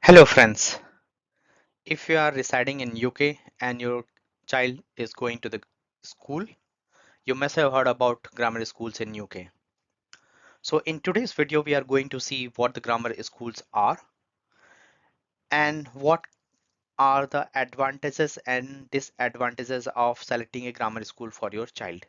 Hello friends, if you are residing in UK and your child is going to the school, you must have heard about grammar schools in UK. So in today's video, we are going to see what the grammar schools are and what are the advantages and disadvantages of selecting a grammar school for your child.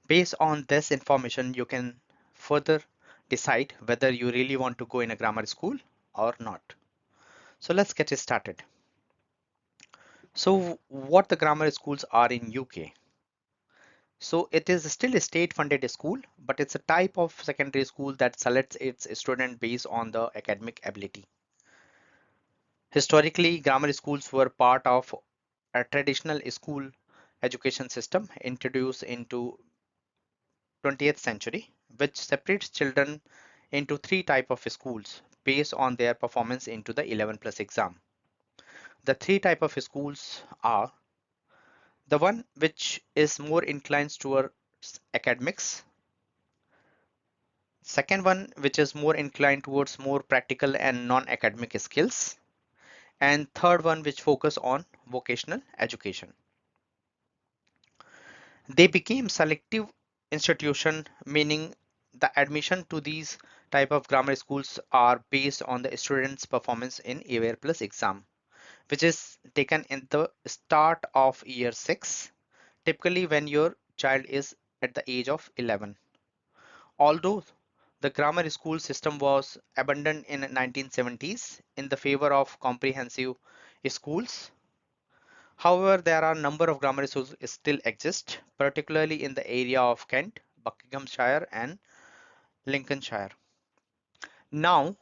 Based on this information, you can further decide whether you really want to go in a grammar school or not. So let's get started. So what the grammar schools are in UK? So it is still a state-funded school, but it's a type of secondary school that selects its student based on the academic ability. Historically, grammar schools were part of a traditional school education system introduced into 20th century, which separates children into three type of schools based on their performance into the 11 plus exam. The three type of schools are the one which is more inclined towards academics. Second one, which is more inclined towards more practical and non-academic skills. And third one, which focus on vocational education. They became selective institution, meaning the admission to these type of grammar schools are based on the student's performance in A plus exam, which is taken in the start of year 6, typically when your child is at the age of 11. Although the grammar school system was abandoned in 1970s in the favor of comprehensive schools. However, there are a number of grammar schools still exist, particularly in the area of Kent, Buckinghamshire, and Lincolnshire. Now,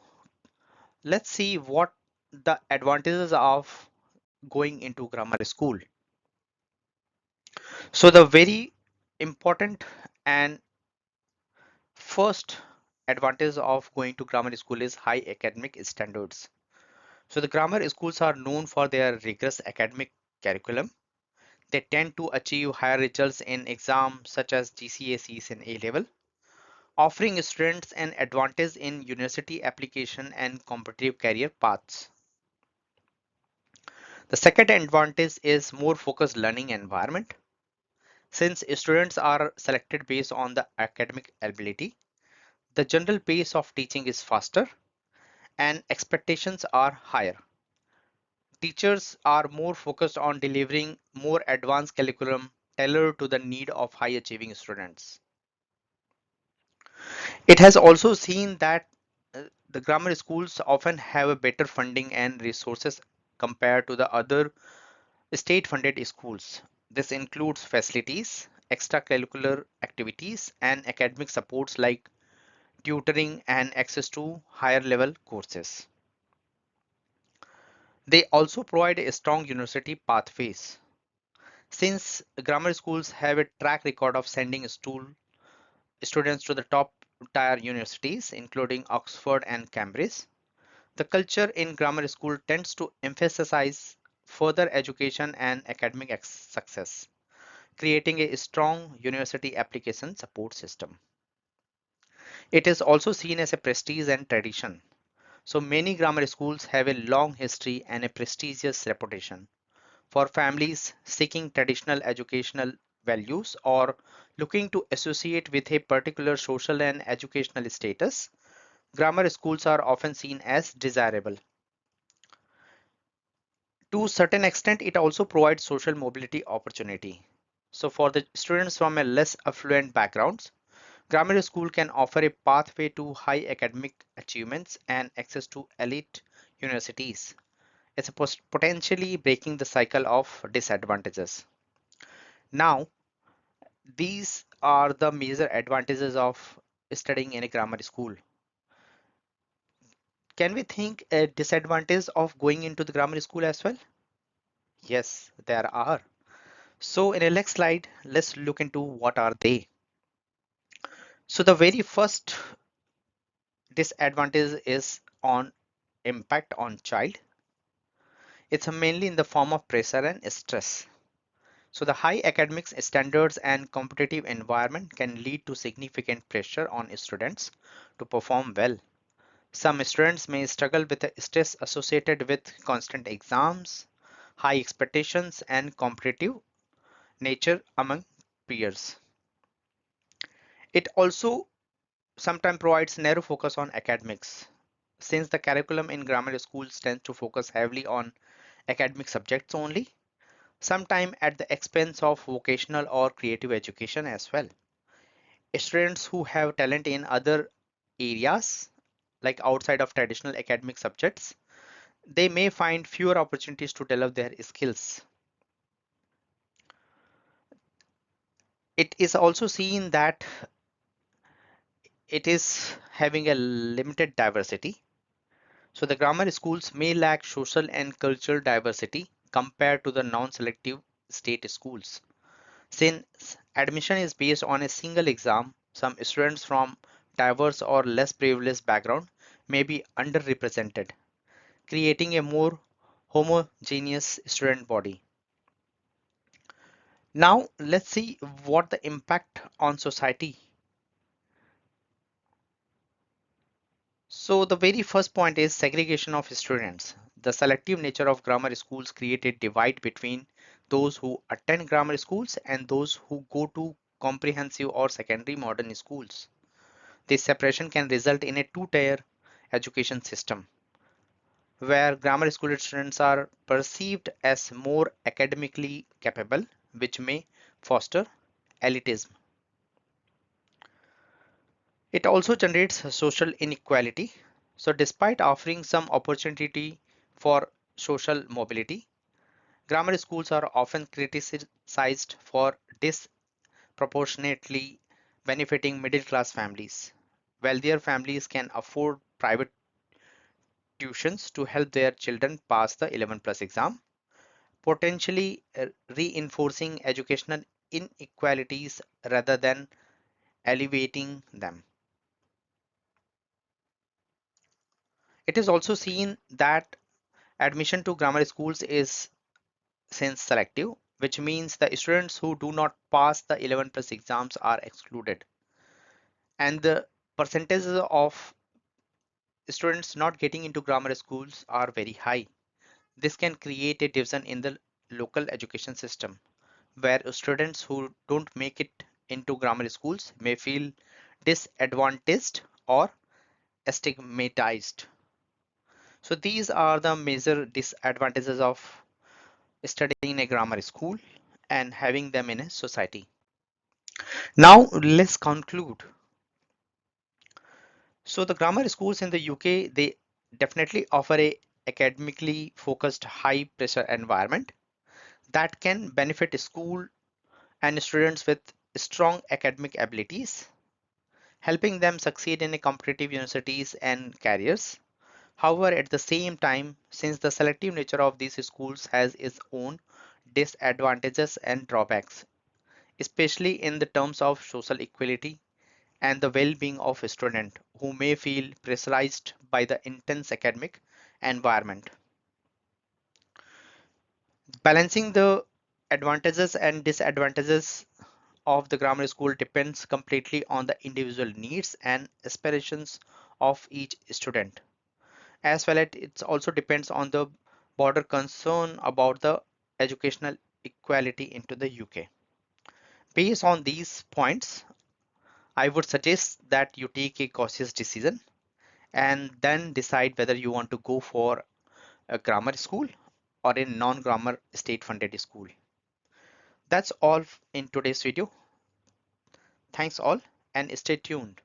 let's see what the advantages of going into grammar school. So the very important and first advantage of going to grammar school is high academic standards. So the grammar schools are known for their rigorous academic curriculum. They tend to achieve higher results in exams such as GCSEs and A level, offering students an advantage in university application and competitive career paths. The second advantage is more focused learning environment. Since students are selected based on the academic ability, the general pace of teaching is faster and expectations are higher. Teachers are more focused on delivering more advanced curriculum tailored to the need of high achieving students. It has also seen that the grammar schools often have a better funding and resources compared to the other state funded schools. This includes facilities, extracurricular activities, and academic supports like tutoring and access to higher level courses. They also provide a strong university pathways. Since grammar schools have a track record of sending students to the top tier universities, including Oxford and Cambridge, the culture in grammar school tends to emphasize further education and academic success, creating a strong university application support system. It is also seen as a prestige and tradition. So many grammar schools have a long history and a prestigious reputation. For families seeking traditional educational values or looking to associate with a particular social and educational status, grammar schools are often seen as desirable. To a certain extent, it also provides social mobility opportunity. So for the students from a less affluent backgrounds, grammar school can offer a pathway to high academic achievements and access to elite universities. It's potentially breaking the cycle of disadvantages. Now, these are the major advantages of studying in a grammar school. Can we think a disadvantage of going into the grammar school as well? Yes, there are. So in the next slide, let's look into what are they. So the very first disadvantage is on impact on child. It's mainly in the form of pressure and stress. So the high academics standards and competitive environment can lead to significant pressure on students to perform well. Some students may struggle with the stress associated with constant exams, high expectations, and competitive nature among peers. It also sometimes provides narrow focus on academics. Since the curriculum in grammar schools tends to focus heavily on academic subjects only, sometimes at the expense of vocational or creative education as well. Students who have talent in other areas, like outside of traditional academic subjects, they may find fewer opportunities to develop their skills. It is also seen that it is having a limited diversity. So the grammar schools may lack social and cultural diversity compared to the non-selective state schools. Since admission is based on a single exam, some students from diverse or less privileged background may be underrepresented, creating a more homogeneous student body. Now let's see what the impact on society. So the very first point is segregation of students. The selective nature of grammar schools create a divide between those who attend grammar schools and those who go to comprehensive or secondary modern schools. This separation can result in a two-tier education system where grammar school students are perceived as more academically capable, which may foster elitism. It also generates social inequality. So despite offering some opportunity for social mobility, grammar schools are often criticized for disproportionately benefiting middle class families. Wealthier families can afford private tuitions to help their children pass the 11 plus exam, potentially reinforcing educational inequalities rather than alleviating them. It is also seen that admission to grammar schools is since selective, which means the students who do not pass the 11 plus exams are excluded. And the percentages of students not getting into grammar schools are very high. This can create a division in the local education system, where students who don't make it into grammar schools may feel disadvantaged or stigmatized. So these are the major disadvantages of studying in a grammar school and having them in a society. Now let's conclude. So the grammar schools in the UK, they definitely offer a academically focused high pressure environment that can benefit school and students with strong academic abilities, helping them succeed in a competitive universities and careers. However, at the same time, since the selective nature of these schools has its own disadvantages and drawbacks, especially in the terms of social equality and the well-being of a student who may feel pressurized by the intense academic environment. Balancing the advantages and disadvantages of the grammar school depends completely on the individual needs and aspirations of each student. As well as it also depends on the broader concern about the educational equality into the UK. Based on these points, I would suggest that you take a cautious decision and then decide whether you want to go for a grammar school or a non-grammar state funded school. That's all in today's video. Thanks all and stay tuned.